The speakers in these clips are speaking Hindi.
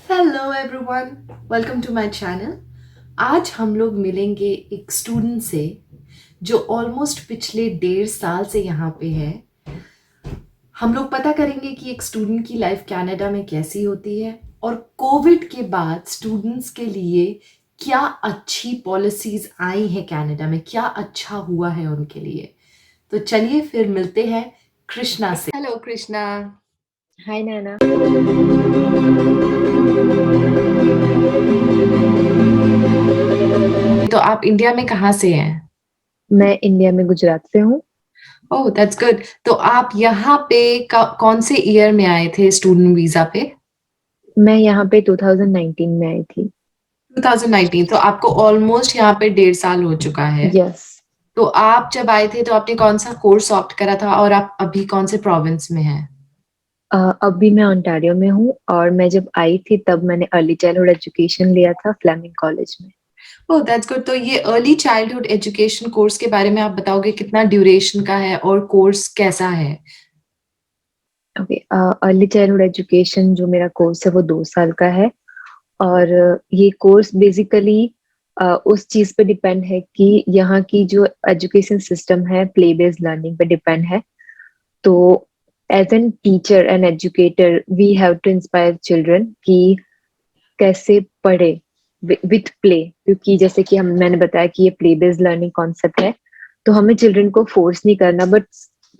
Hello everyone, welcome to my channel. आज हम लोग मिलेंगे एक स्टूडेंट से जो ऑलमोस्ट पिछले 1.5 साल से यहाँ पे है। हम लोग पता करेंगे कि एक स्टूडेंट की लाइफ कनाडा में कैसी होती है और कोविड के बाद स्टूडेंट्स के लिए क्या अच्छी पॉलिसीज आई हैं कनाडा में, क्या अच्छा हुआ है उनके लिए। तो चलिए फिर मिलते हैं कृष्णा से। हेलो कृष्णा। हाय नैना। तो आप इंडिया में कहाँ से हैं? मैं इंडिया में गुजरात से हूँ। Oh that's good. तो आप यहाँ पे कौन से ईयर में आए थे स्टूडेंट वीजा पे? मैं यहाँ पे 2019 में आई थी। 2019। तो आपको ऑलमोस्ट यहाँ पे 1.5 साल हो चुका है। यस। तो आप जब आए थे तो आपने कौन सा कोर्स ऑप्ट करा था और आप अभी कौन से प्रोविंस में हैं? अभी मैं ओंटारियो में हूँ और मैं जब आई थी तब मैंने अर्ली चाइल्डहुड एजुकेशन लिया था फ्लेमिंग कॉलेज में। Oh that's good. तो ये अर्ली चाइल्डहुड एजुकेशन कोर्स के बारे में आप बताओगे कितना ड्यूरेशन का है और कोर्स कैसा है? ओके। अर्ली चाइल्डहुड एजुकेशन जो मेरा कोर्स है वो 2 साल का है। और ये कोर्स बेसिकली उस चीज पे डिपेंड है कि यहाँ की जो एजुकेशन सिस्टम है प्ले बेस्ड लर्निंग पे डिपेंड है। तो as an teacher and educator we have to inspire children कि कैसे पढ़े विथ प्ले, क्योंकि जैसे कि हम मैंने बताया कि ये प्ले बेस्ड लर्निंग कॉन्सेप्ट है। तो हमें चिल्ड्रन को फोर्स नहीं करना, बट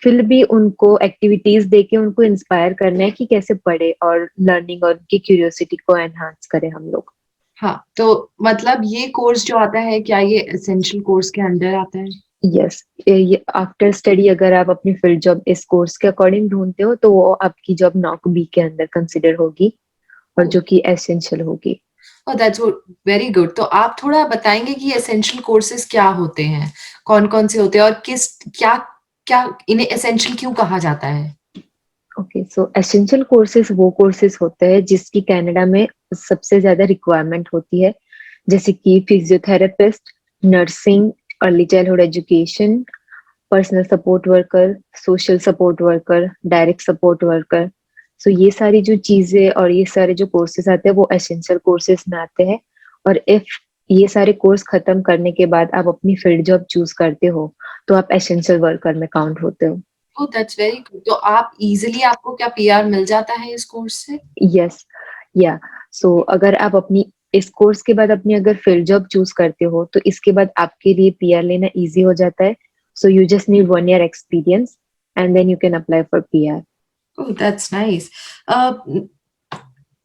फिर भी उनको एक्टिविटीज देके उनको इंस्पायर करना है कि कैसे पढ़े और लर्निंग और उनकी क्यूरियोसिटी को एनहांस करें हम लोग। हाँ, तो मतलब ये कोर्स जो आता है क्या ये एसेंशियल कोर्स के अंडर आता है? यस। ये आफ्टर स्टडी अगर आप अपनी फील्ड जॉब इस कोर्स के अकॉर्डिंग ढूंढते हो तो वो आपकी जॉब नॉक बी के अंदर कंसिडर होगी और जो कि एसेंशियल होगी। Oh that's very good. तो आप थोड़ा बताएंगे कि एसेंशियल कोर्सेज क्या होते हैं, कौन-कौन से होते हैं और किस क्या क्या इन्हें एसेंशियल क्यों कहा जाता है? ओके, सो एसेंशियल कोर्सेज वो कोर्सेज होते हैं जिसकी कनाडा में सबसे ज्यादा रिक्वायरमेंट होती है, जैसे कि physiotherapist, nursing, early childhood education, personal support worker, social support worker, direct support worker. So ये सारी जो चीजें और ये सारे जो कोर्सेज आते हैं वो एसेंशियल कोर्सेज में आते हैं। और इफ ये सारे कोर्स खत्म करने के बाद आप अपनी फील्ड जॉब चूज करते हो तो आप एसेंशियल वर्कर में काउंट होते हो। Oh that's very good. तो आप इज़िली आपको क्या पीआर मिल जाता है इस कोर्स से? यस। या सो अगर आप अपनी इस कोर्स के बाद अपनी अगर फील्ड जॉब चूज करते हो तो इसके बाद आपके लिए पीआर लेना इजी हो जाता है। So you just need 1 year experience and then you can apply for PR. Oh that's nice. Uh,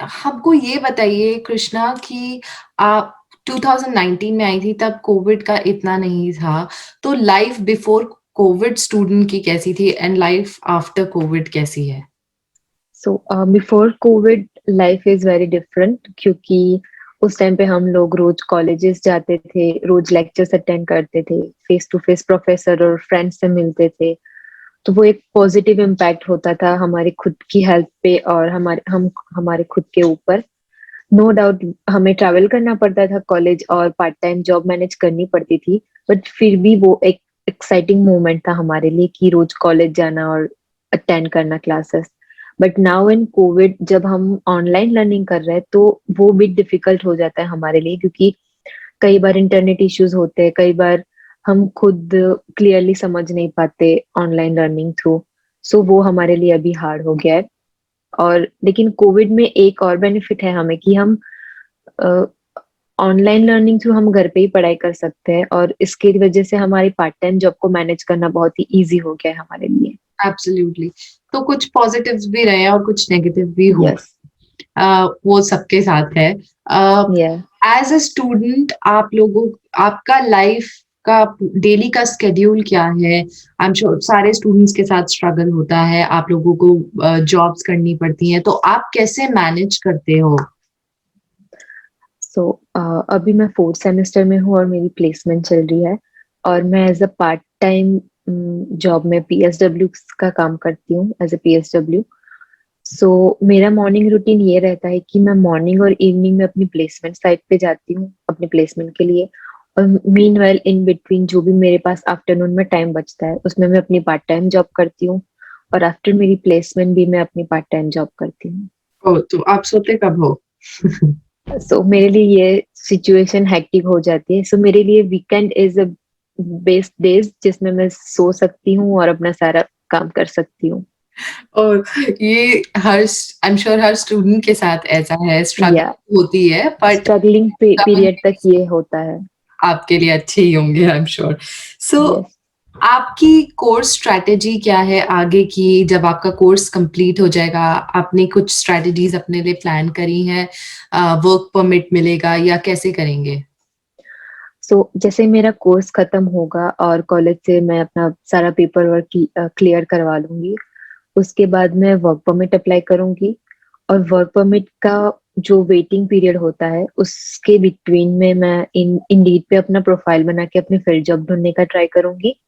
हमको ये बताइए कृष्णा कि आप 2019 में आई थी तब कोविड का इतना नहीं था। तो लाइफ बिफोर कोविड स्टूडेंट की कैसी थी एंड लाइफ आफ्टर कोविड कैसी है? So before Covid life is very different, क्योंकि उस टाइम पे हम लोग रोज कॉलेजेस जाते थे, रोज लेक्चर्स अटेंड करते थे, फेस टू फेस प्रोफेसर और फ्रेंड्स से मिलते थे। तो वो एक पॉजिटिव इम्पैक्ट होता था हमारी खुद की हेल्थ पे और हमारे खुद के ऊपर। नो डाउट हमें ट्रैवल करना पड़ता था कॉलेज और पार्ट टाइम जॉब मैनेज करनी पड़ती थी, बट फिर भी वो एक एक्साइटिंग मोमेंट था हमारे लिए कि रोज कॉलेज जाना और अटेंड करना classes. But now in Covid जब हम ऑनलाइन लर्निंग कर रहे हैं तो वो भी डिफिकल्ट हो जाता है हमारे लिए, क्योंकि कई बार इंटरनेट इश्यूज होते हैं, कई बार हम खुद क्लियरली समझ नहीं पाते ऑनलाइन लर्निंग थ्रू। सो वो हमारे लिए अभी हार्ड हो गया है। और लेकिन कोविड में एक और बेनिफिट है हमें कि हम ऑनलाइन लर्निंग थ्रू हम घर पे ही पढ़ाई कर सकते हैं और इसकी वजह से हमारी पार्ट टाइम जॉब को मैनेज करना बहुत ही इजी हो गया है हमारे लिए। एब्सोल्युटली। तो कुछ पॉजिटिव्स भी रहे और कुछ नेगेटिव भी हुए। यस। वो सबके साथ है। या एज अ स्टूडेंट आप लोगों आपका लाइफ का डेली का स्केड्यूल क्या है? आई एम श्योर सारे स्टूडेंट्स के साथ स्ट्रगल होता है, आप लोगों को जॉब्स करनी पड़ती हैं, तो आप कैसे मैनेज करते हो? सो अभी मैं फोर्थ सेमेस्टर में हूँ और मेरी प्लेसमेंट चल रही है। और मैं as a part time job में पीएसडब्ल्यू का काम करती हूँ एज अ पीएसडब्ल्यू। सो मेरा मॉर्निंग रूटीन ये रहता है कि मैं मॉर्निंग और इवनिंग में अपनी प्लेसमेंट साइट पे जाती हूँ अपने प्लेसमेंट के लिए। और मीनवाइल इन बिटवीन जो भी मेरे पास आफ्टरनून में टाइम बचता है उसमें मैं अपनी पार्ट टाइम जॉब करती हूँ। और आफ्टर मेरी प्लेसमेंट भी मैं अपनी पार्ट टाइम जॉब करती हूँ। तो आप सोते कब हो? सो मेरे लिए ये सिचुएशन हेक्टिक हो जाती है। सो मेरे लिए weekend is a best days जिसमें मैं सो सकती हूँ और अपना सारा काम कर सकती हूँ। और ये हर आई एम श्योर हर स्टूडेंट के साथ ऐसा है, या स्ट्रगल होती है, बट स्ट्रगलिंग पीरियड तक ये होता है। आपके लिए अच्छे ही होंगे आई एम श्योर। So yes. आपकी कोर्स स्ट्रैटेजी क्या है आगे की? जब आपका कोर्स कंप्लीट हो जाएगा, आपने कुछ स्ट्रैटेजीज अपने लिए प्लान करी हैं? वर्क परमिट मिलेगा या कैसे करेंगे? सो जैसे मेरा कोर्स खत्म होगा और कॉलेज से मैं अपना सारा पेपर वर्क क्लियर करवा लूंगी, उसके बाद मैं वर्क परमिट अप्लाई करूंगी। और वर्क परमिट का जो वेटिंग पीरियड होता है उसके बिटवीन में मैं इंडीड पे अपना प्रोफाइल बना के अपनी फील्ड जॉब ढूंढने का ट्राई करूंगी।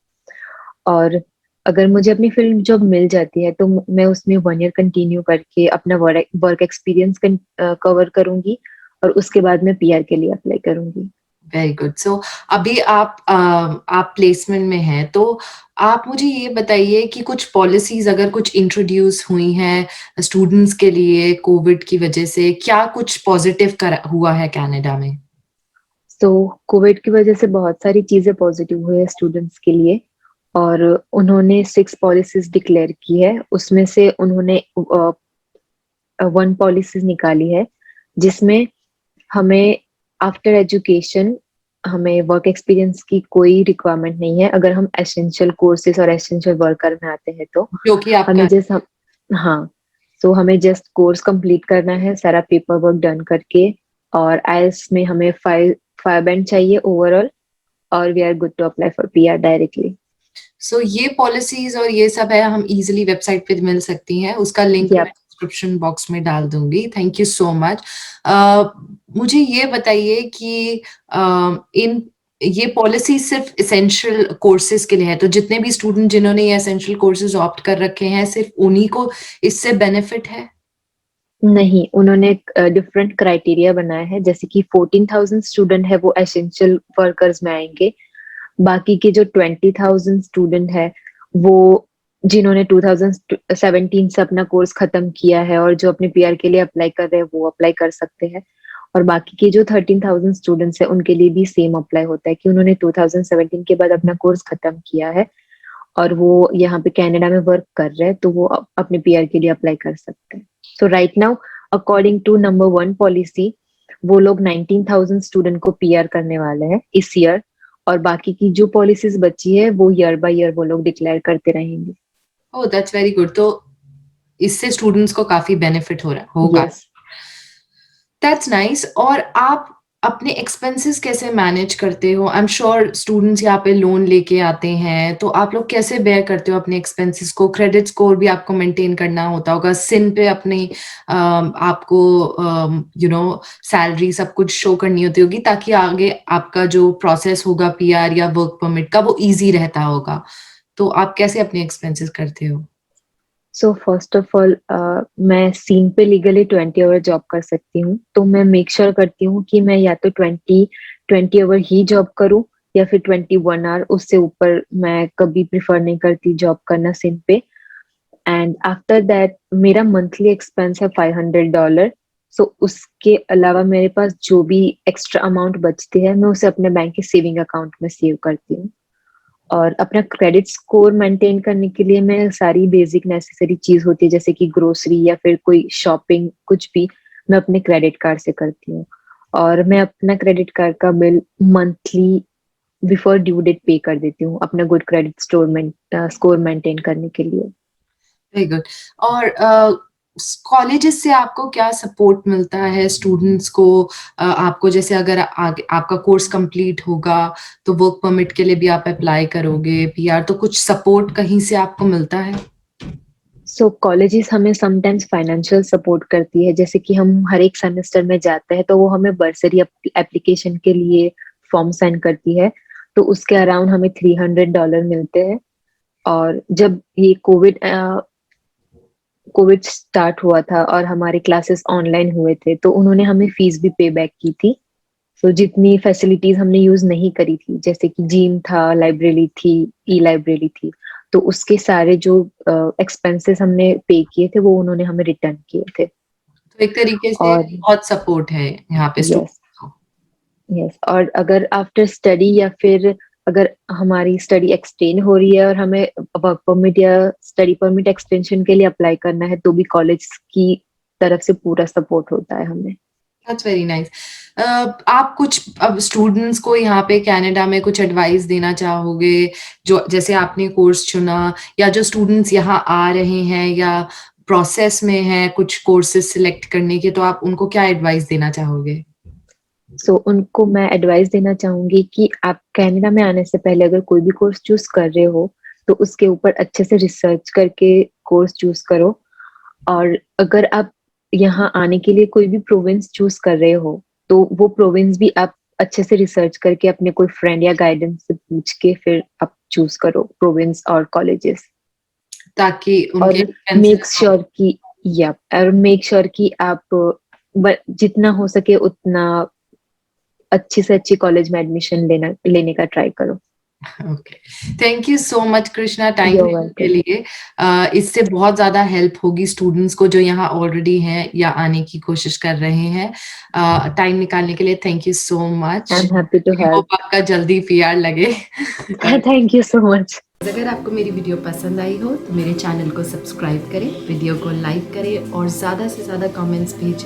और अगर मुझे अपनी फील्ड जॉब मिल जाती है तो मैं उसमें 1 ईयर कंटिन्यू करके अपना वर्क एक्सपीरियंस कवर करूंगी और उसके बाद मैं पीआर के लिए अप्लाई करूंगी। Very good. सो अभी आप प्लेसमेंट में हैं, तो आप मुझे ये बताइए कि कुछ पॉलिसीज अगर कुछ इंट्रोड्यूस हुई हैं स्टूडेंट्स के लिए कोविड की वजह से, क्या कुछ पॉजिटिव हुआ है कनाडा में? तो कोविड की वजह से बहुत सारी चीजें पॉजिटिव हुई है स्टूडेंट्स के लिए। और उन्होंने 6 पॉलिसीज डिक्लेयर की है, उसमें से उन्होंने 1 पॉलिसीज निकाली है जिसमें हमें आफ्टर एजुकेशन हमें वर्क एक्सपीरियंस की कोई रिक्वायरमेंट नहीं है अगर हम एसेंशियल कोर्सेज और एसेंशियल वर्कर में आते हैं तो। जो कि हमें आपका जस्ट हम हाँ, तो हमें जस्ट कोर्स कंप्लीट करना है सारा पेपर वर्क डन करके। और आईएलटीएस में हमें 5 बैंड चाहिए ओवरऑल और we are good to apply for PR directly. So ये पॉलिसीज और ये सब है, हम इजीली वेबसाइट पे मिल सकती हैं, उसका लिंक मैं यप। डिस्क्रिप्शन बॉक्स में डाल दूंगी। Thank you so much. मुझे ये बताइए कि इन ये पॉलिसी सिर्फ इसेंशियल कोर्सेज के लिए है, तो जितने भी स्टूडेंट जिन्होंने ये एसेंशियल कोर्सेज ऑप्ट कर रखे हैं सिर्फ उन्हीं को इससे बेनिफिट है? नहीं, उन्होंने डिफरेंट क्राइटेरिया बनाया है, जैसे कि 14,000 स्टूडेंट है वो एसेंशियल वर्कर्स में आएंगे। बाकी के जो 20,000 स्टूडेंट है वो जिन्होंने 2017 से अपना कोर्स खत्म किया है और जो अपने पीआर के लिए अप्लाई कर रहे हैं वो अप्लाई कर सकते हैं। और बाकी के जो 13,000 स्टूडेंट्स है उनके लिए भी सेम अप्लाई होता है कि उन्होंने 2017 के बाद अपना कोर्स खत्म किया है और वो यहाँ पे कनाडा में वर्क कर रहे हैं तो वो अपने पीआर के लिए अप्लाई कर सकते हैं। So right now according to number 1 policy वो लोग 19,000 स्टूडेंट को पीआर करने वाले हैं इस ईयर। और बाकी की जो पॉलिसीज बची है वो ईयर बाय ईयर वो लोग डिक्लेयर करते रहेंगे। Oh that's very good. तो इससे स्टूडेंट्स को काफी बेनिफिट हो रहा होगा। यस। That's nice. और आप अपने एक्सपेंसेस कैसे मैनेज करते हो? आई एम श्योर स्टूडेंट्स यहाँ पे लोन लेके आते हैं, तो आप लोग कैसे बेयर करते हो अपने एक्सपेंसेस को? क्रेडिट स्कोर भी आपको मेंटेन करना होता होगा, सिन पे अपनी आपको सैलरी सब कुछ शो करनी होती होगी ताकि आगे आपका जो प्रोसेस होगा पीआर या वर्क परमिट का वो इजी रहता होगा। तो आप कैसे अपने एक्सपेंसेस करते हो? सो फर्स्ट ऑफ ऑल मैं सीन पे लीगली 20 आवर जॉब कर सकती हूँ, तो मैं मेक श्योर करती हूँ कि मैं या तो 20 आवर ही जॉब करूँ या फिर 21 आवर, उससे ऊपर मैं कभी प्रिफर नहीं करती जॉब करना सीन पे। एंड आफ्टर दैट मेरा मंथली एक्सपेंस है $500। सो उसके अलावा मेरे पास जो भी एक्स्ट्रा अमाउंट बचती है मैं उसे अपने बैंक के सेविंग अकाउंट में सेव करती हूँ। और अपना क्रेडिट स्कोर मेंटेन करने के लिए मैं सारी बेसिक नेसेसरी चीज होती है जैसे कि ग्रोसरी या फिर कोई शॉपिंग कुछ भी मैं अपने क्रेडिट कार्ड से करती हूँ। और मैं अपना क्रेडिट कार्ड का bill monthly before due date पे कर देती हूँ अपना गुड क्रेडिट स्कोर मेंटेन करने के लिए। Very good. और कॉलेजेस से आपको क्या सपोर्ट मिलता है स्टूडेंट्स को? आपको जैसे अगर आगे आपका कोर्स कंप्लीट होगा तो वर्क परमिट के लिए भी आप अप्लाई करोगे, पीआर, तो कुछ सपोर्ट कहीं से आपको मिलता है? सो कॉलेजेस हमें समटाइम्स फाइनेंशियल सपोर्ट करती है, जैसे कि हम हर एक सेमेस्टर में जाते हैं तो वो हमें बर्सरी एप्लीकेशन के लिए फॉर्म साइन करती है, तो उसके अराउंड हमें $300 मिलते हैं। और जब ये कोविड स्टार्ट हुआ था और हमारे क्लासेस ऑनलाइन हुए थे तो उन्होंने हमें फीस भी पे बैक की थी। तो जितनी फैसिलिटीज हमने यूज नहीं करी थी जैसे कि जिम था, लाइब्रेरी थी, ई लाइब्रेरी थी, तो उसके सारे जो एक्सपेंसेस हमने पे किए थे वो उन्होंने हमें रिटर्न किए थे। तो एक तरीके से और बहुत सपोर्ट है यहाँ पे यस, स्टूडेंट्स को। यस, और अगर आफ्टर स्टडी या फिर अगर हमारी स्टडी एक्सटेंड हो रही है और हमें वर्क परमिट या स्टडी परमिट एक्सटेंशन के लिए अप्लाई करना है, तो भी कॉलेज की तरफ से पूरा सपोर्ट होता है हमें। That's very nice. आप कुछ अब स्टूडेंट्स को यहाँ पे कनाडा में कुछ एडवाइस देना चाहोगे, जो जैसे आपने कोर्स चुना, या जो स्टूडेंट्स यहाँ आ रहे हैं या प्रोसेस में हैं कुछ कोर्सेज सिलेक्ट करने के, तो आप उनको क्या एडवाइस देना चाहोगे? सो उनको मैं एडवाइस देना चाहूंगी कि आप कनाडा में आने से पहले अगर कोई भी कोर्स चूज कर रहे हो तो उसके ऊपर अच्छे से रिसर्च करके कोर्स चूज करो। और अगर आप यहाँ आने के लिए कोई भी प्रोविंस चूज कर रहे हो तो वो प्रोविंस भी आप अच्छे से रिसर्च करके अपने कोई फ्रेंड या गाइडेंस से पूछ के फिर आप चूज करो प्रोविंस और कॉलेजेस। ताकि उनके और मेक श्योर कि आप जितना हो सके उतना अच्छी से अच्छी कॉलेज में एडमिशन लेने का ट्राई करो। Okay, thank you so much Krishna time You're देने के welcome. लिए। इससे बहुत ज्यादा हेल्प होगी स्टूडेंट्स को जो यहाँ ऑलरेडी हैं या आने की कोशिश कर रहे हैं। टाइम निकालने के लिए thank you so much. I'm happy to hope help. आपका जल्दी पीआर लगे। Thank you so much. अगर आपको मेरी वीडियो पसंद आई हो तो मेरे चैनल को सब्सक्राइब करें, वीडियो को लाइक करें और ज़्यादा से ज़्यादा कमेंट्स भेजें।